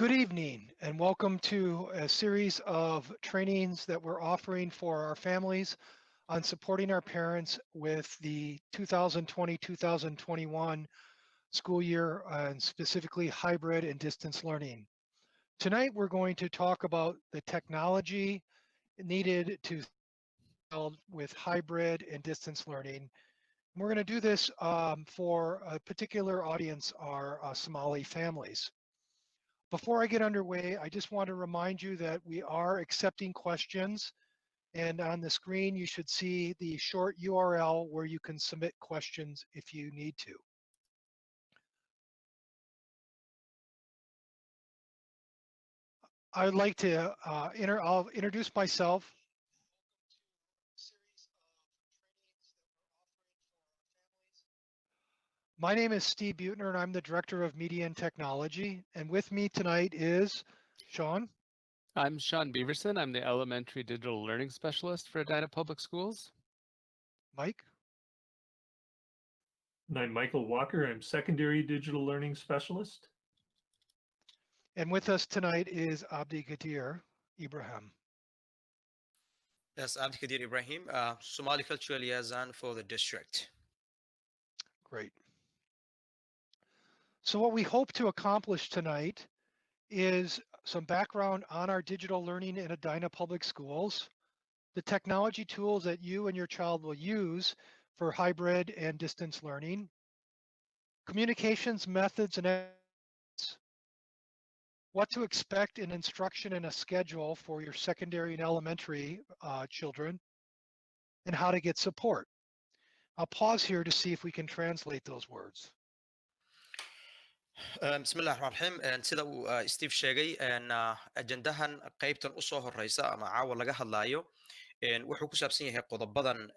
Good evening and welcome to a series of trainings that we're offering for our families on supporting our parents with the 2020-2021 school year and specifically hybrid and distance learning. Tonight we're going to talk about the technology needed to help with hybrid and distance learning. We're going to do this for a particular audience, our Somali families. Before I get underway, I just want to remind you that we are accepting questions, and on the screen you should see the short URL where you can submit questions if you need to. I'd like to I'll introduce myself. My name is Steve Butner, and I'm the Director of Media and Technology. And with me tonight is Sean. I'm Sean Beaverson. I'm the Elementary Digital Learning Specialist for Edina Public Schools. Mike. And I'm Michael Walker. I'm Secondary Digital Learning Specialist. And with us tonight is Abdi Gadir Ibrahim. Yes, Abdi Kadir Ibrahim, Somali Cultural Liaison for the district. Great. So what we hope to accomplish tonight is some background on our digital learning in Edina Public Schools, the technology tools that you and your child will use for hybrid and distance learning, communications methods and what to expect in instruction and a schedule for your secondary and elementary children, and how to get support. I'll pause here to see if we can translate those words. بسم الله الرحمن الرحيم sida uu Steve sheegay ajendahan qaybtan u soo horeysa ama caawa laga hadlaayo wuxuu ku saabsan yahay qodobadan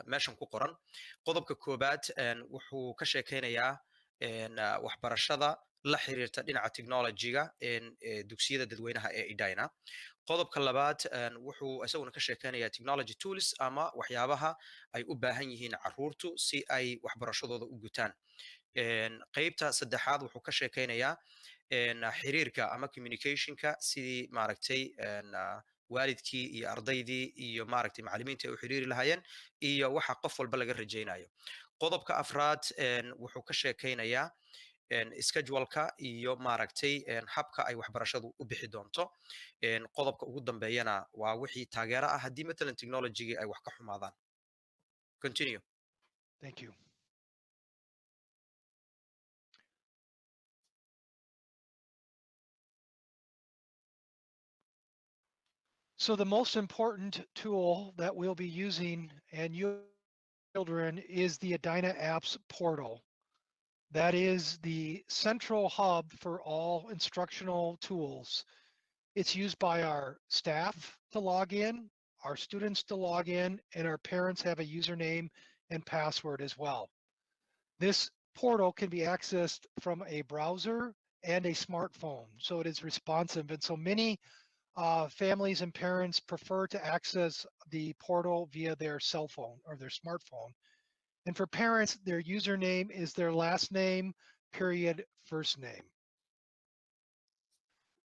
meeshan ku qoran qodobka koobaad wuxuu ka sheekeynayaa waxbarashada la xiriirta dhinaca technology-ga dugsiyada dadweynaha ee Edina. qodobka labaad wuxuu isaguna ka sheekeynayaa technology tools ama waxyaabaha ay u baahan yihiin caruurtu si ay waxbarashadooda u gutaan. qaybta saddexaad wuxuu ka sheekeynayaa xiriirka ama communicationka sidii maaragtay waalidkii iyo ardaydii iyo maaragtay macallimiinta ay u xiriiri lahaayeen iyo waxa qof walba laga rajaynayo. qodobka afraad wuxuu ka sheekeynayaa schedule-ka iyo maaragtay habka ay waxbarashadu u bixi doonto. qodobka ugu dambeeyana waa wixii taageero ah haddii matalan technology-gii ay wax ka xumaadaan. Continue. Thank you. So the most important tool that we'll be using and you children is the Edina Apps portal. That is the central hub for all instructional tools. It's used by our staff to log in, our students to log in, and our parents have a username and password as well. This portal can be accessed from a browser and a smartphone, so it is responsive. And so many families and parents prefer to access the portal via their cell phone or their smartphone. And for parents, their username is their last name, period, first name.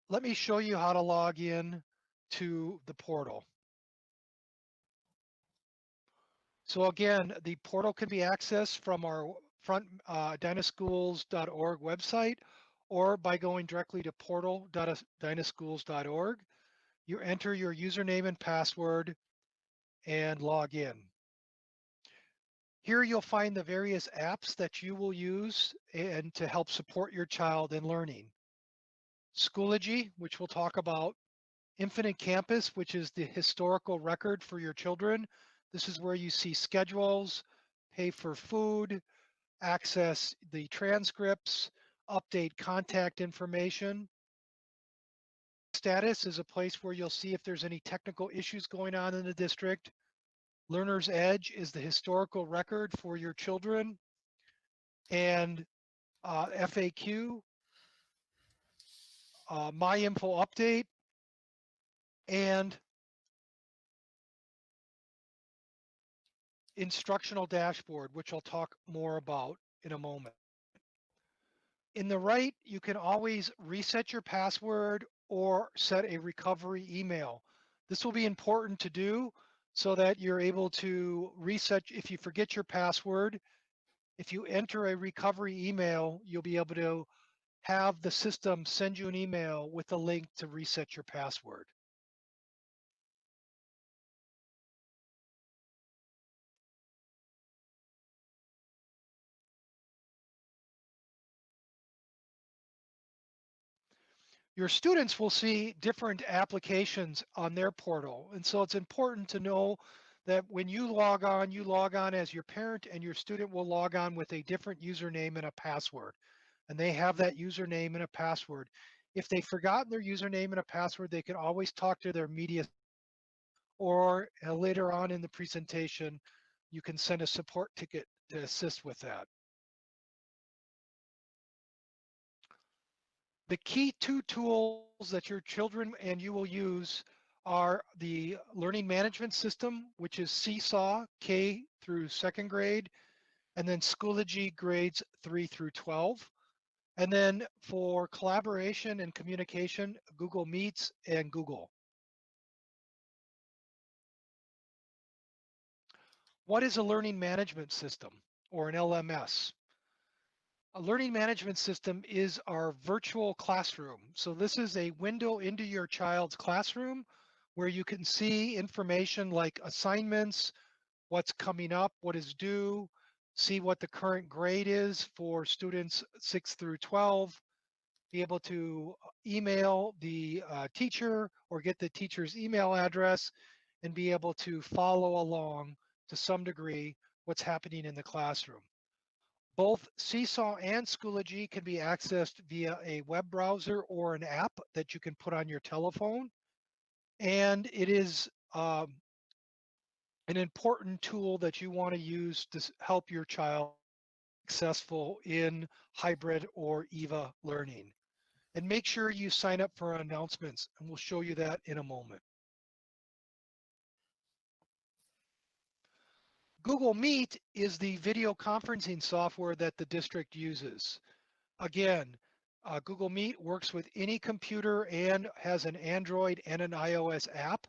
Let me show you how to log in to the portal. So again, the portal can be accessed from our edinaschools.org website or by going directly to portal.edinaschools.org. You enter your username and password and log in. Here you'll find the various apps that you will use and to help support your child in learning. Schoology, which we'll talk about. Infinite Campus, which is the historical record for your children. This is where you see schedules, pay for food, access the transcripts, update contact information. Status is a place where you'll see if there's any technical issues going on in the district. Learner's Edge is the historical record for your children. And FAQ, My Info Update, and instructional dashboard, which I'll talk more about in a moment. In the right, you can always reset your password or set a recovery email. This will be important to do so that you're able to reset. If you forget your password, if you enter a recovery email, you'll be able to have the system send you an email with a link to reset your password. Your students will see different applications on their portal. And so it's important to know that when you log on as your parent, and your student will log on with a different username and a password. And they have that username and a password. If they've forgotten their username and a password, they can always talk to their media, or later on in the presentation, you can send a support ticket to assist with that. The key two tools that your children and you will use are the learning management system, which is Seesaw, K through second grade, and then Schoology grades 3 through 12. And then for collaboration and communication, Google Meets and Google. What is a learning management system, or an LMS? A learning management system is our virtual classroom. So this is a window into your child's classroom where you can see information like assignments, what's coming up, what is due, see what the current grade is for students 6 through 12, be able to email the teacher or get the teacher's email address, and be able to follow along to some degree what's happening in the classroom. Both Seesaw and Schoology can be accessed via a web browser or an app that you can put on your telephone. And it is an important tool that you want to use to help your child successful in hybrid or EVA learning. And make sure you sign up for announcements, and we'll show you that in a moment. Google Meet is the video conferencing software that the district uses. Again, Google Meet works with any computer and has an Android and an iOS app,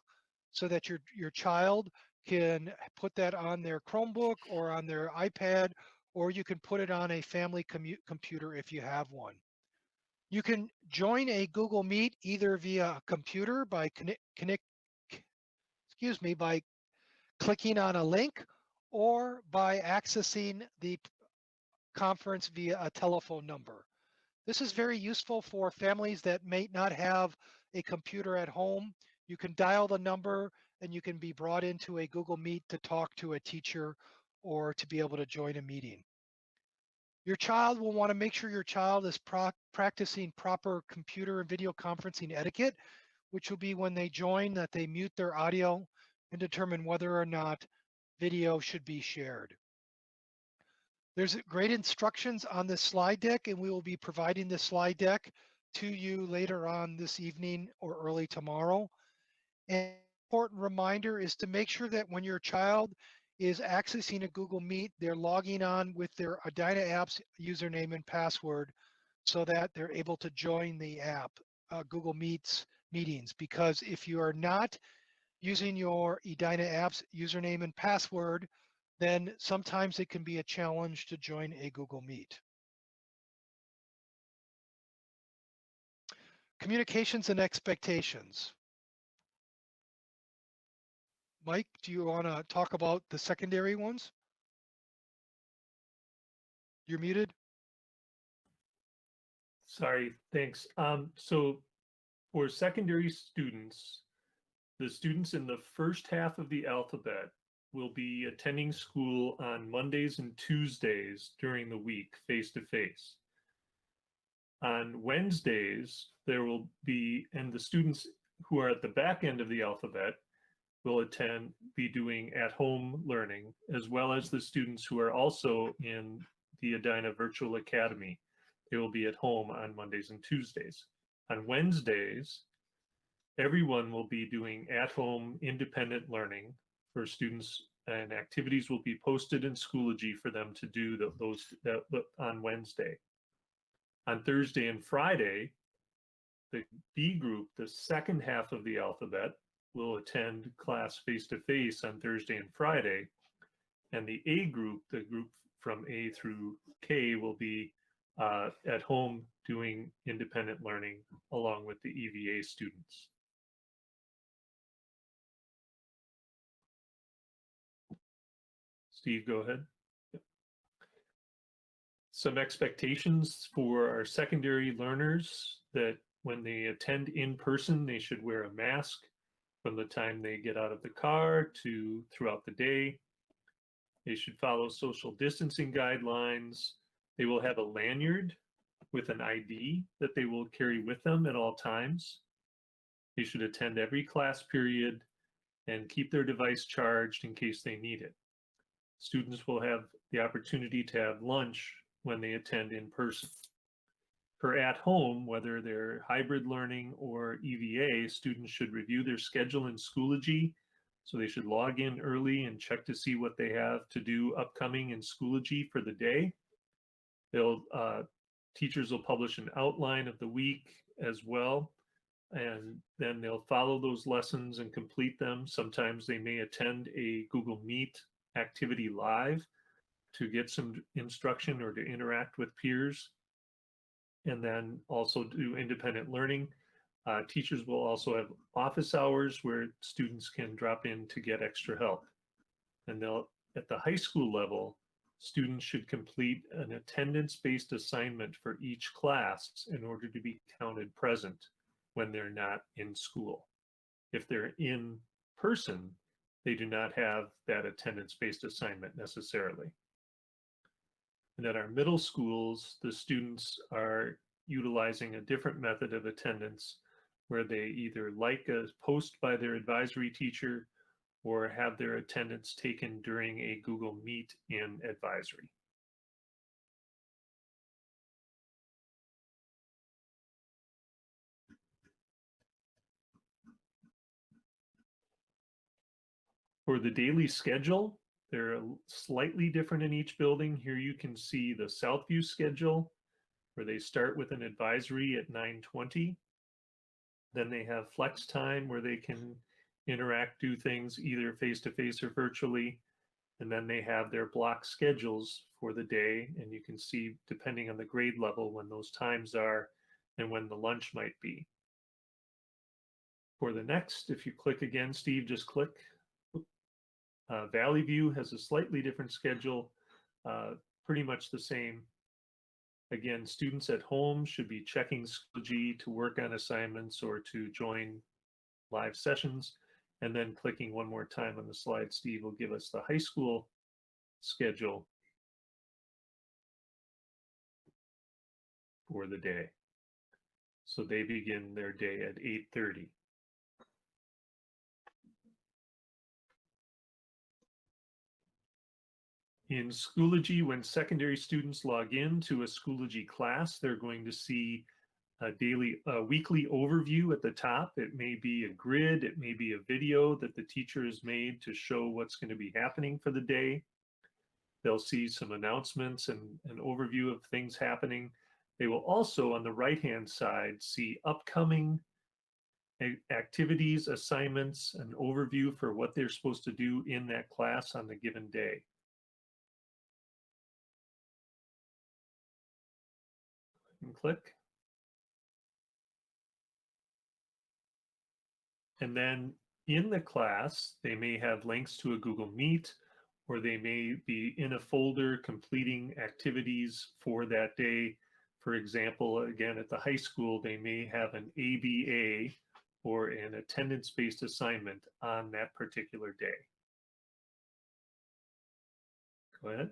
so that your child can put that on their Chromebook or on their iPad, or you can put it on a family computer if you have one. You can join a Google Meet either via computer by by clicking on a link, or by accessing the conference via a telephone number. This is very useful for families that may not have a computer at home. You can dial the number and you can be brought into a Google Meet to talk to a teacher or to be able to join a meeting. Your child will want to make sure your child is practicing proper computer and video conferencing etiquette, which will be when they join that they mute their audio and determine whether or not video should be shared. There's great instructions on this slide deck, and we will be providing this slide deck to you later on this evening or early tomorrow. And an important reminder is to make sure that when your child is accessing a Google Meet, they're logging on with their Edina apps username and password so that they're able to join the app, Google Meets meetings. Because if you are not using your Edina apps username and password, then sometimes it can be a challenge to join a Google Meet. Communications and expectations. Mike, do you want to talk about the secondary ones? You're muted. Sorry, thanks. So for secondary students, the students in the first half of the alphabet will be attending school on Mondays and Tuesdays during the week, face-to-face. On Wednesdays, there will be, and the students who are at the back end of the alphabet will be doing at-home learning, as well as the students who are also in the Edina Virtual Academy. They will be at home on Mondays and Tuesdays. On Wednesdays, everyone will be doing at-home independent learning for students, and activities will be posted in Schoology for them to do those on Wednesday. On Thursday and Friday, the B group, the second half of the alphabet, will attend class face-to-face on Thursday and Friday. And the A group, the group from A through K, will be at home doing independent learning along with the EVA students. Steve, go ahead. Some expectations for our secondary learners: that when they attend in person, they should wear a mask from the time they get out of the car to throughout the day. They should follow social distancing guidelines. They will have a lanyard with an ID that they will carry with them at all times. They should attend every class period and keep their device charged in case they need it. Students will have the opportunity to have lunch when they attend in person. For at home, whether they're hybrid learning or EVA, students should review their schedule in Schoology. So they should log in early and check to see what they have to do upcoming in Schoology for the day. Teachers will publish an outline of the week as well, and then they'll follow those lessons and complete them. Sometimes they may attend a Google Meet activity live to get some instruction or to interact with peers, and then also do independent learning. Teachers will also have office hours where students can drop in to get extra help. And at the high school level, students should complete an attendance-based assignment for each class in order to be counted present when they're not in school. If they're in person, they do not have that attendance-based assignment necessarily. And at our middle schools, the students are utilizing a different method of attendance where they either like a post by their advisory teacher or have their attendance taken during a Google Meet in advisory. For the daily schedule, they're slightly different in each building. Here you can see the Southview schedule, where they start with an advisory at 9:20. Then they have flex time where they can interact, do things either face-to-face or virtually. And then they have their block schedules for the day. And you can see, depending on the grade level, when those times are and when the lunch might be. For the next, if you click again, Steve, just click. Valley View has a slightly different schedule, pretty much the same. Again, students at home should be checking Schoology to work on assignments or to join live sessions. And then clicking one more time on the slide, Steve will give us the high school schedule for the day. So they begin their day at 8:30. In Schoology, when secondary students log in to a Schoology class, they're going to see a weekly overview at the top. It may be a grid, it may be a video that the teacher has made to show what's going to be happening for the day. They'll see some announcements and an overview of things happening. They will also, on the right-hand side, see upcoming activities, assignments, an overview for what they're supposed to do in that class on the given day. And click. And then in the class, they may have links to a Google Meet, or they may be in a folder completing activities for that day. For example, again, at the high school, they may have an ABA or an attendance-based assignment on that particular day. Go ahead.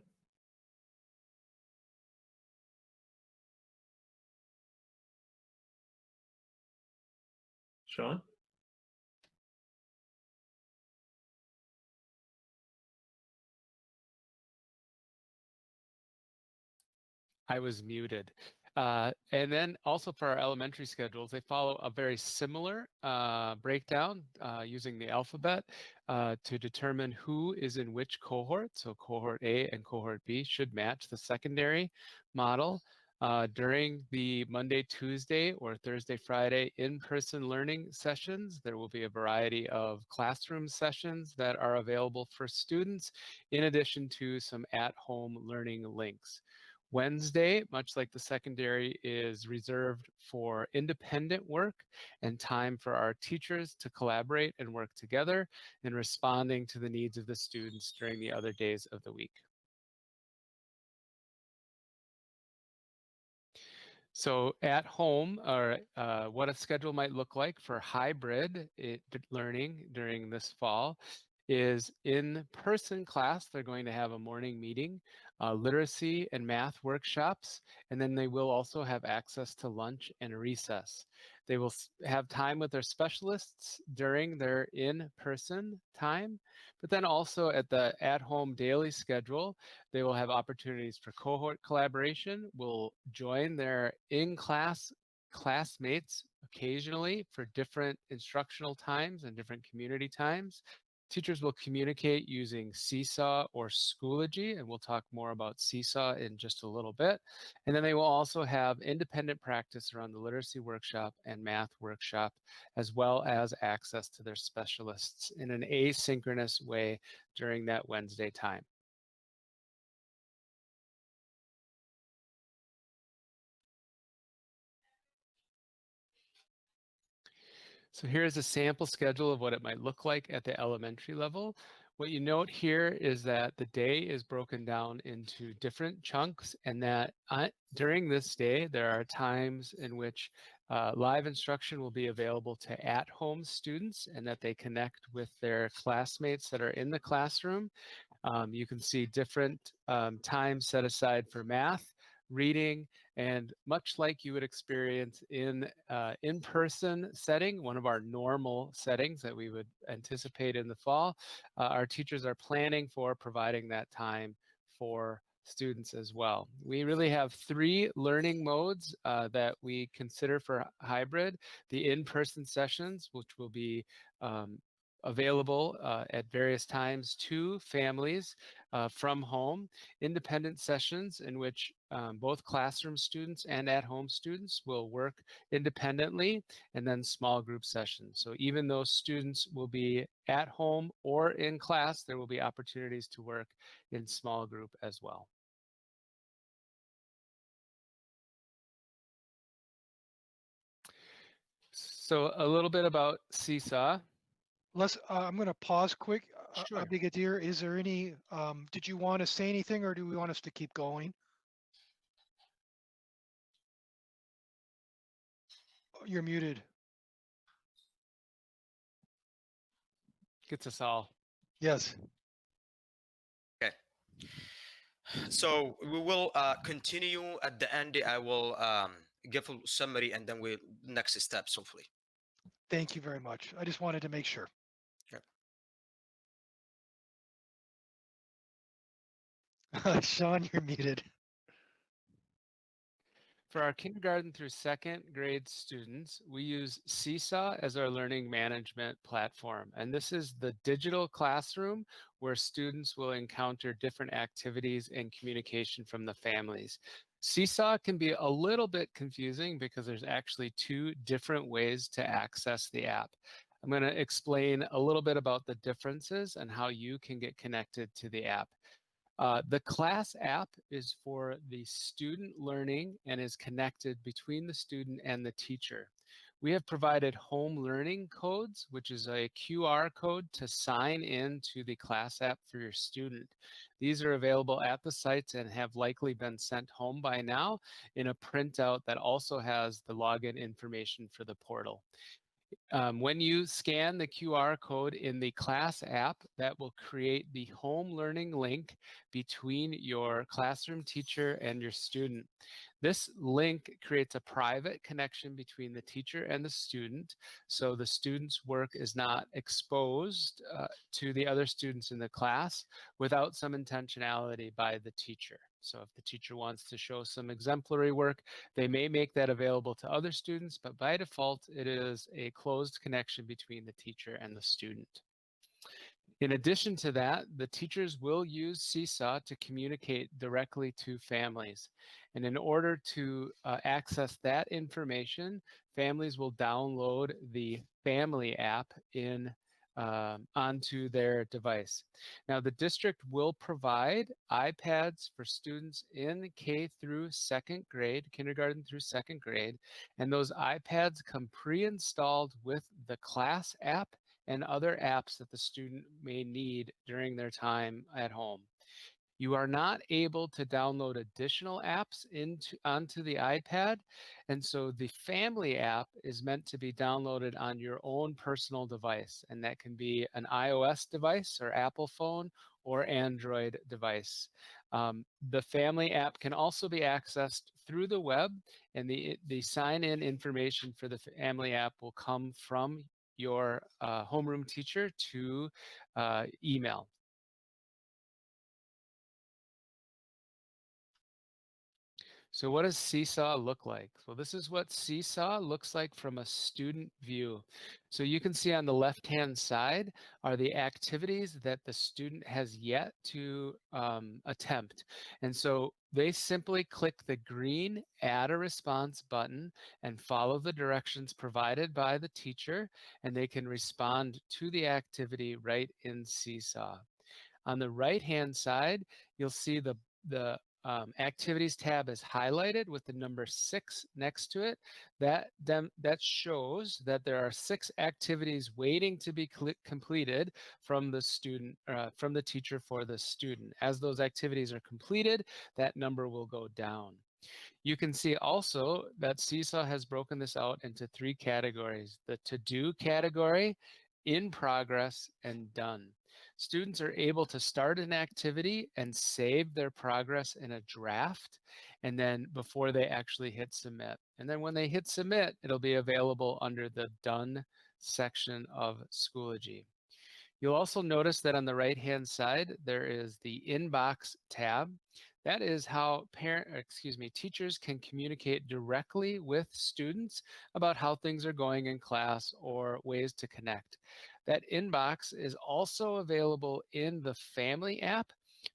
Sean? I was muted. And then also for our elementary schedules, they follow a very similar breakdown using the alphabet to determine who is in which cohort. So cohort A and cohort B should match the secondary model. During the Monday, Tuesday, or Thursday, Friday in-person learning sessions, there will be a variety of classroom sessions that are available for students, in addition to some at-home learning links. Wednesday, much like the secondary, is reserved for independent work and time for our teachers to collaborate and work together in responding to the needs of the students during the other days of the week. So at home, or what a schedule might look like for hybrid learning during this fall is in-person class. They're going to have a morning meeting, literacy and math workshops, and then they will also have access to lunch and recess. They will have time with their specialists during their in-person time, but then also at the at-home daily schedule, they will have opportunities for cohort collaboration, will join their in-class classmates occasionally for different instructional times and different community times. Teachers will communicate using Seesaw or Schoology, and we'll talk more about Seesaw in just a little bit. And then they will also have independent practice around the literacy workshop and math workshop, as well as access to their specialists in an asynchronous way during that Wednesday time. So here's a sample schedule of what it might look like at the elementary level. What you note here is that the day is broken down into different chunks, and that during this day, there are times in which live instruction will be available to at-home students, and that they connect with their classmates that are in the classroom. You can see different times set aside for math, reading, and much like you would experience in in-person setting, one of our normal settings that we would anticipate in the fall, our teachers are planning for providing that time for students as well. We really have three learning modes that we consider for hybrid: the in-person sessions, which will be available at various times to families from home, independent sessions in which both classroom students and at-home students will work independently, and then small group sessions. So even though students will be at home or in class, there will be opportunities to work in small group as well. So a little bit about Seesaw. I'm going to pause quick. Sure. Abdigadir, is there any, did you want to say anything or do we want us to keep going? You're muted. Gets us all. Yes. Okay. So we will continue at the end. I will give a summary and then we next steps hopefully. Thank you very much. I just wanted to make sure. Yep. Sean, you're muted. For our kindergarten through second grade students, we use Seesaw as our learning management platform. And this is the digital classroom where students will encounter different activities and communication from the families. Seesaw can be a little bit confusing because there's actually two different ways to access the app. I'm going to explain a little bit about the differences and how you can get connected to the app. The class app is for the student learning and is connected between the student and the teacher. We have provided home learning codes, which is a QR code to sign in to the class app for your student. These are available at the sites and have likely been sent home by now in a printout that also has the login information for the portal. When you scan the QR code in the class app, that will create the home learning link between your classroom teacher and your student. This link creates a private connection between the teacher and the student, so the student's work is not exposed to the other students in the class without some intentionality by the teacher. So if the teacher wants to show some exemplary work, they may make that available to other students, but by default, it is a closed connection between the teacher and the student. In addition to that, the teachers will use Seesaw to communicate directly to families. And in order to access that information, families will download the Family app onto their device. Now, the district will provide iPads for students in K through second grade, kindergarten through second grade, and those iPads come pre-installed with the class app and other apps that the student may need during their time at home. You are not able to download additional apps onto the iPad, and so the Family app is meant to be downloaded on your own personal device, and that can be an iOS device or Apple phone or Android device. The Family app can also be accessed through the web, and the sign-in information for the Family app will come from your homeroom teacher to email. So what does Seesaw look like? Well, this is what Seesaw looks like from a student view. So you can see on the left-hand side are the activities that the student has yet to attempt. And so they simply click the green Add a Response button and follow the directions provided by the teacher, and they can respond to the activity right in Seesaw. On the right-hand side, you'll see the activities tab is highlighted with the number 6 next to it. That shows that there are 6 activities waiting to be completed from the student, from the teacher for the student. As those activities are completed, that number will go down. You can see also that Seesaw has broken this out into 3 categories: the to-do category, in progress, and done. Students are able to start an activity and save their progress in a draft, and then before they actually hit submit. And then when they hit submit, it'll be available under the done section of Schoology. You'll also notice that on the right-hand side, there is the inbox tab. That is how teachers can communicate directly with students about how things are going in class or ways to connect. That inbox is also available in the Family app,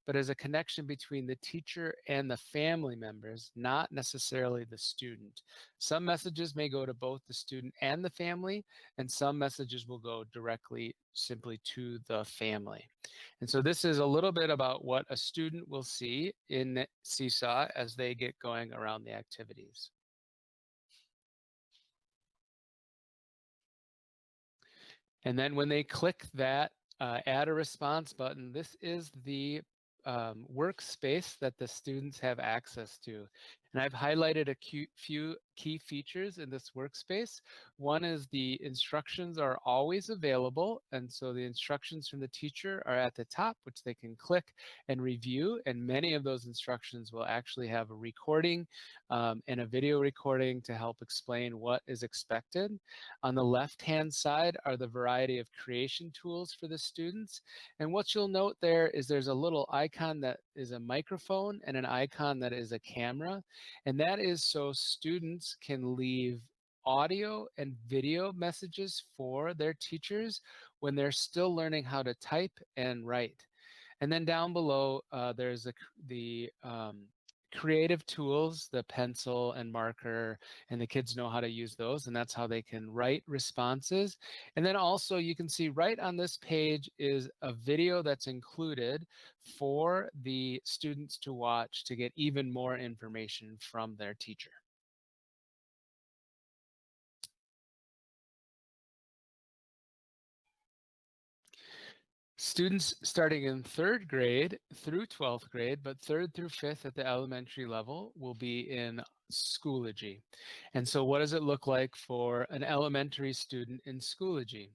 but as a connection between the teacher and the family members, not necessarily the student. Some messages may go to both the student and the family, and some messages will go directly simply to the family. And so this is a little bit about what a student will see in Seesaw as they get going around the activities. And then when they click that add a response button, this is the workspace that the students have access to. And I've highlighted a few key features in this workspace. One is the instructions are always available. And so the instructions from the teacher are at the top, which they can click and review. And many of those instructions will actually have a recording and a video recording to help explain what is expected. On the left-hand side are the variety of creation tools for the students. And what you'll note there is there's a little icon that is a microphone and an icon that is a camera. And that is so students can leave audio and video messages for their teachers when they're still learning how to type and write. And then down below, there's the creative tools, the pencil and marker, and the kids know how to use those, and that's how they can write responses. And then also you can see right on this page is a video that's included for the students to watch to get even more information from their teacher. Students starting in 3rd grade through 12th grade, but 3rd through 5th at the elementary level will be in Schoology. And so what does it look like for an elementary student in Schoology?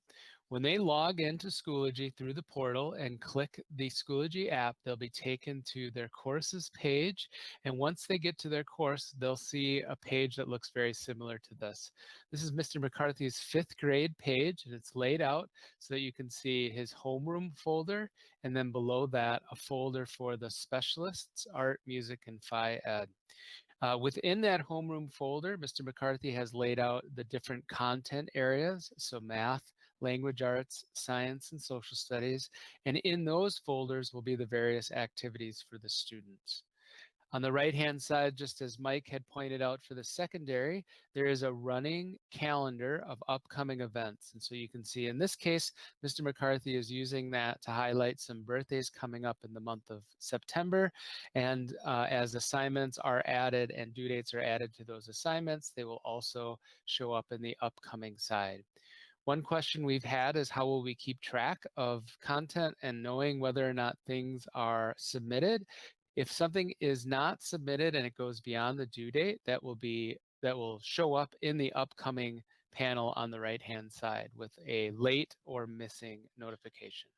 When they log into Schoology through the portal and click the Schoology app, they'll be taken to their courses page. And once they get to their course, they'll see a page that looks very similar to this. This is Mr. McCarthy's 5th grade page, and it's laid out so that you can see his homeroom folder, and then below that, a folder for the specialists, art, music, and Phi Ed. Within that homeroom folder, Mr. McCarthy has laid out the different content areas, so math, language arts, science, and social studies. And in those folders will be the various activities for the students. On the right-hand side, just as Mike had pointed out for the secondary, there is a running calendar of upcoming events. And so you can see in this case, Mr. McCarthy is using that to highlight some birthdays coming up in the month of September. And as assignments are added and due dates are added to those assignments, they will also show up in the upcoming side. One question we've had is how will we keep track of content and knowing whether or not things are submitted? If something is not submitted and it goes beyond the due date, that will show up in the upcoming panel on the right-hand side with a late or missing notification.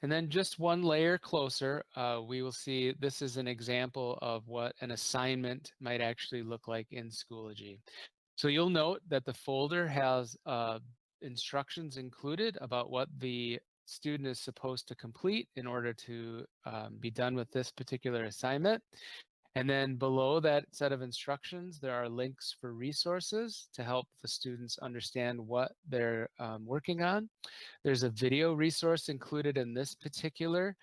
And then just one layer closer, we will see this is an example of what an assignment might actually look like in Schoology. So you'll note that the folder has instructions included about what the student is supposed to complete in order to be done with this particular assignment. And then below that set of instructions, there are links for resources to help the students understand what they're working on. There's a video resource included in this particular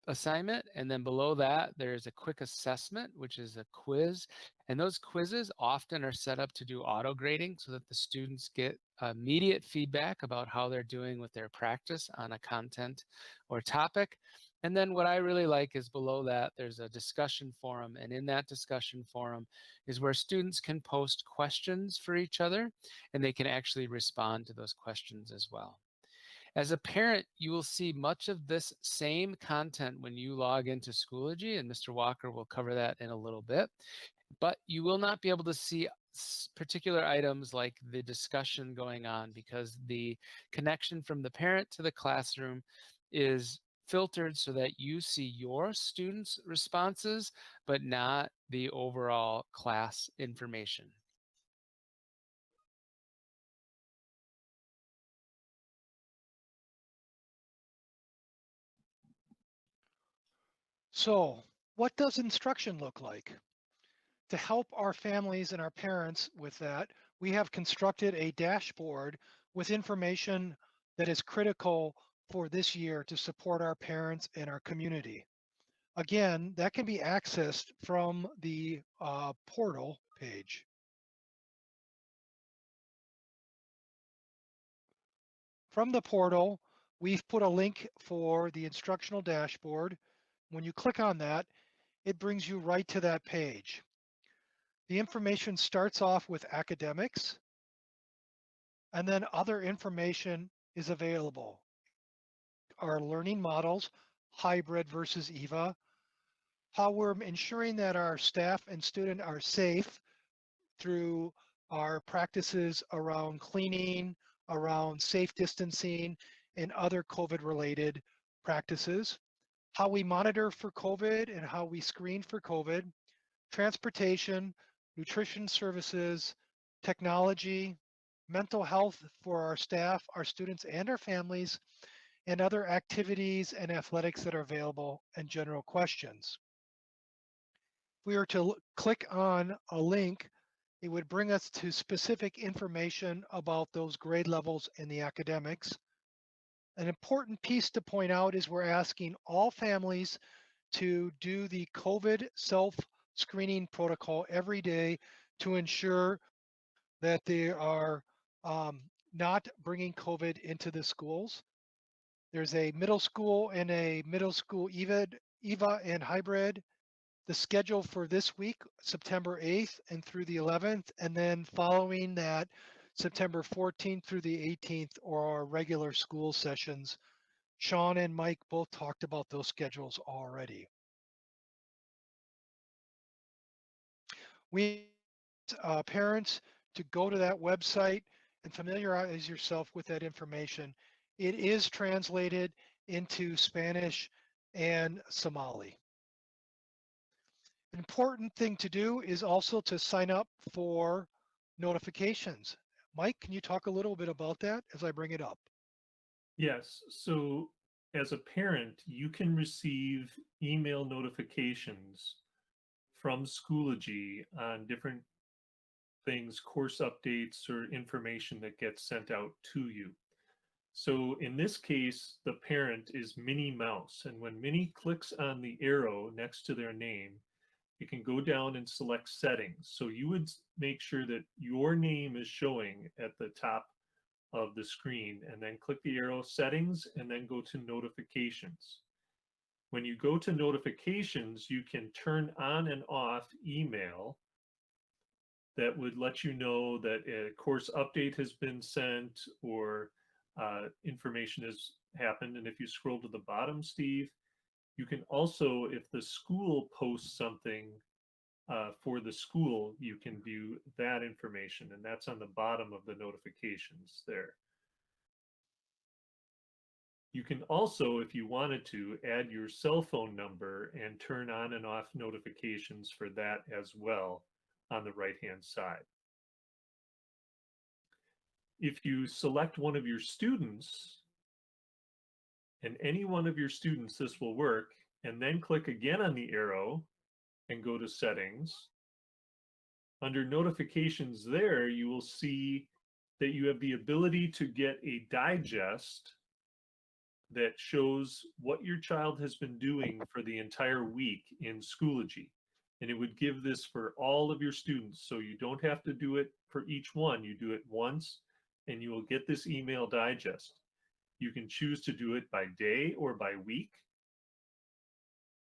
assignment. And then below that, there's a quick assessment, which is a quiz. And those quizzes often are set up to do auto grading so that the students get immediate feedback about how they're doing with their practice on a content or topic. And then what I really like is below that, there's a discussion forum. And in that discussion forum is where students can post questions for each other, and they can actually respond to those questions as well. As a parent, you will see much of this same content when you log into Schoology, and Mr. Walker will cover that in a little bit, but you will not be able to see particular items like the discussion going on because the connection from the parent to the classroom is filtered so that you see your students' responses, but not the overall class information. So what does instruction look like? To help our families and our parents with that, we have constructed a dashboard with information that is critical for this year to support our parents and our community. Again, that can be accessed from the portal page. From the portal, we've put a link for the instructional dashboard. When you click on that, it brings you right to that page. The information starts off with academics, and then other information is available. Our learning models, hybrid versus EVA, how we're ensuring that our staff and student are safe through our practices around cleaning, around safe distancing, and other COVID-related practices, how we monitor for COVID and how we screen for COVID, transportation, nutrition services, technology, mental health for our staff, our students, and our families, and other activities and athletics that are available, and general questions. If we were to click on a link, it would bring us to specific information about those grade levels in the academics. An important piece to point out is we're asking all families to do the COVID self-screening protocol every day to ensure that they are not bringing COVID into the schools. There's a middle school and a middle school EVA and hybrid. The schedule for this week, September 8th and through the 11th, and then following that, September 14th through the 18th, or our regular school sessions. Sean and Mike both talked about those schedules already. We parents to go to that website and familiarize yourself with that information. It is translated into Spanish and Somali. An important thing to do is also to sign up for notifications. Mike, can you talk a little bit about that as I bring it up? Yes. So as a parent, you can receive email notifications from Schoology on different things, course updates, or information that gets sent out to you. So in this case, the parent is Minnie Mouse. And when Minnie clicks on the arrow next to their name, you can go down and select settings. So you would make sure that your name is showing at the top of the screen, and then click the arrow settings and then go to notifications. When you go to notifications, you can turn on and off email that would let you know that a course update has been sent or information has happened. And if you scroll to the bottom, Steve, you can also, if the school posts something for the school, you can view that information, and that's on the bottom of the notifications there. You can also, if you wanted to, add your cell phone number and turn on and off notifications for that as well on the right-hand side. If you select one of your students, and any one of your students, this will work, and then click again on the arrow and go to settings. Under notifications there, you will see that you have the ability to get a digest that shows what your child has been doing for the entire week in Schoology. And it would give this for all of your students. So you don't have to do it for each one. You do it once and you will get this email digest. You can choose to do it by day or by week.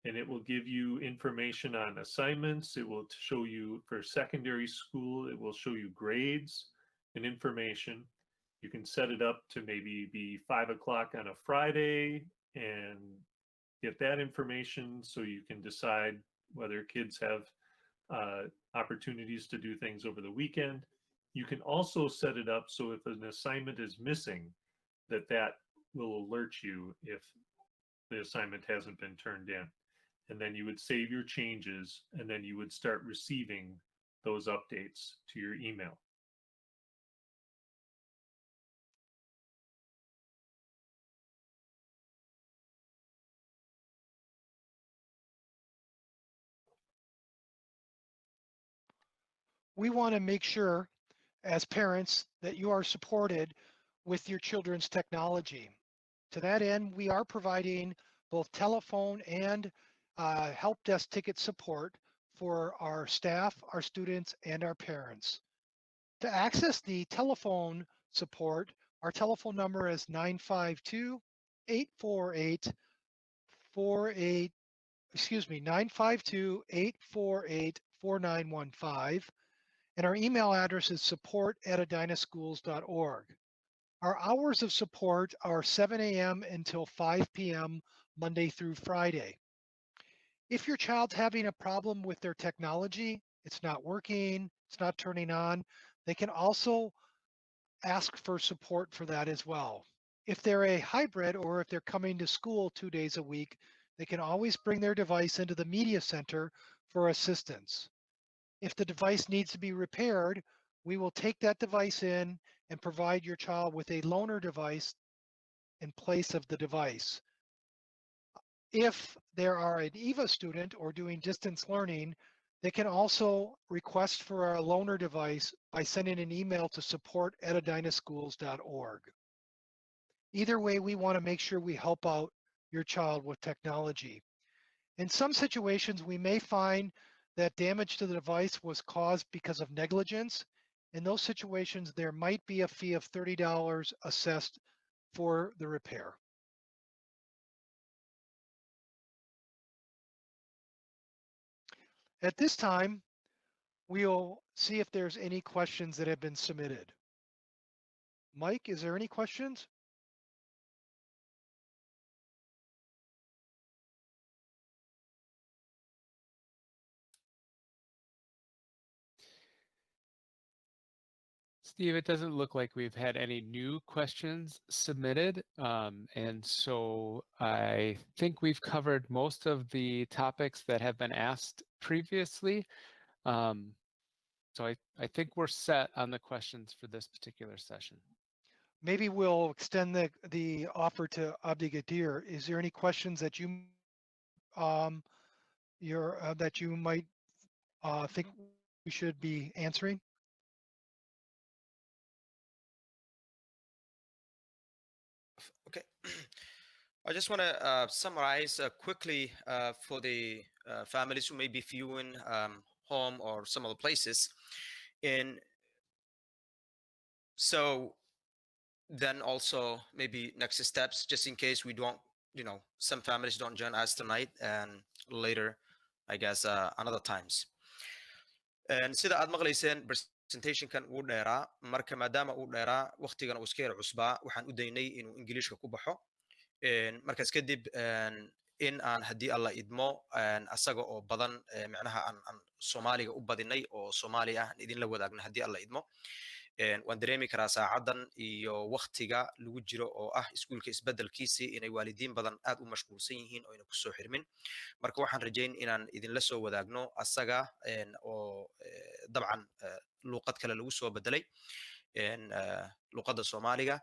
And it will give you information on assignments. It will show you for secondary school, it will show you grades and information. You can set it up to maybe be 5 o'clock on a Friday and get that information so you can decide whether kids have opportunities to do things over the weekend. You can also set it up so if an assignment is missing, that will alert you if the assignment hasn't been turned in. And then you would save your changes, and then you would start receiving those updates to your email. We want to make sure as parents that you are supported with your children's technology. To that end, we are providing both telephone and help desk ticket support for our staff, our students, and our parents. To access the telephone support, our telephone number is 952-848-48, excuse me, 952-848-4915. And our email address is support@edinaschools.org. Our hours of support are 7 a.m. until 5 p.m. Monday through Friday. If your child's having a problem with their technology, it's not working, it's not turning on, they can also ask for support for that as well. If they're a hybrid or if they're coming to school 2 days a week, they can always bring their device into the media center for assistance. If the device needs to be repaired, we will take that device in and provide your child with a loaner device in place of the device. If there are an EVA student or doing distance learning, they can also request for a loaner device by sending an email to support@edinaschools.org. Either way, we want to make sure we help out your child with technology. In some situations, we may find that damage to the device was caused because of negligence. In those situations, there might be a fee of $30 assessed for the repair. At this time, we'll see if there's any questions that have been submitted. Mike, is there any questions? Steve, it doesn't look like we've had any new questions submitted. And so I think we've covered most of the topics that have been asked previously. So I think we're set on the questions for this particular session. Maybe we'll extend the offer to Abdigadir. Is there any questions that you that you might think we should be answering? I just want to summarize quickly for the families who may be viewing home or some other places. And so then also maybe next steps, just in case we don't, some families don't join us tonight and later, I guess, another times. sida aad maqlayseen presentationkan uu dheeraa marka maadaama uu dheeraa waqtigan uu iska yar cusbaa waxaan u daynay inuu ingiliishka ku baxo markaas kadib in aan haddii alla idmo asaga oo badan micnaha aan soomaaliga u badinay oo soomaali ah aan idinla wadaagno haddii alla idmo waan dareemi karaa saacadan iyo waktiga lagu jiro oo ah iskuulka isbedelkiisii inay waalidiin badan aad u mashquulsan yihiin oo ayna kusoo xirmin marka waxaan rajayn inaan idinla soo wadaagno asaga oo dabcan luuqad kale lagu soo bedelay luuqadda soomaaliga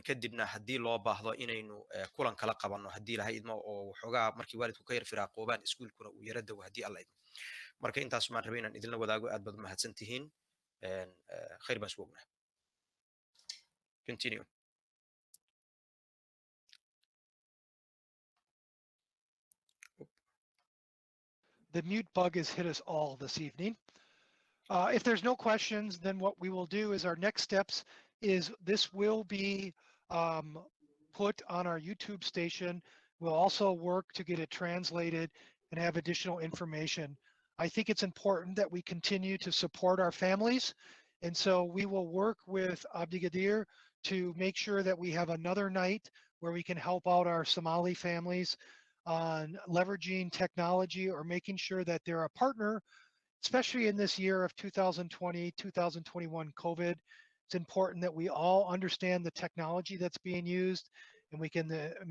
kadibna haddii loo baahdo inaynu kulan kala qabanno haddii ilahay idmo oo waxoogaa markii waalidku ka yar firaaqoobaan iskuulkuna uu yara dago haddii alla idmo marka intaas maan rabay inaan idinla wadaago aad baad mahadsan tihiin khayr baan isku ognahay continue The mute bug has hit us all this evening. If there's no questions, then what we will do is our next steps is this will be put on our YouTube station. We'll also work to get it translated and have additional information. I think it's important that we continue to support our families. And so we will work with Abdigadir to make sure that we have another night where we can help out our Somali families on leveraging technology or making sure that they're a partner, especially in this year of 2020, 2021 COVID. It's important that we all understand the technology that's being used and we can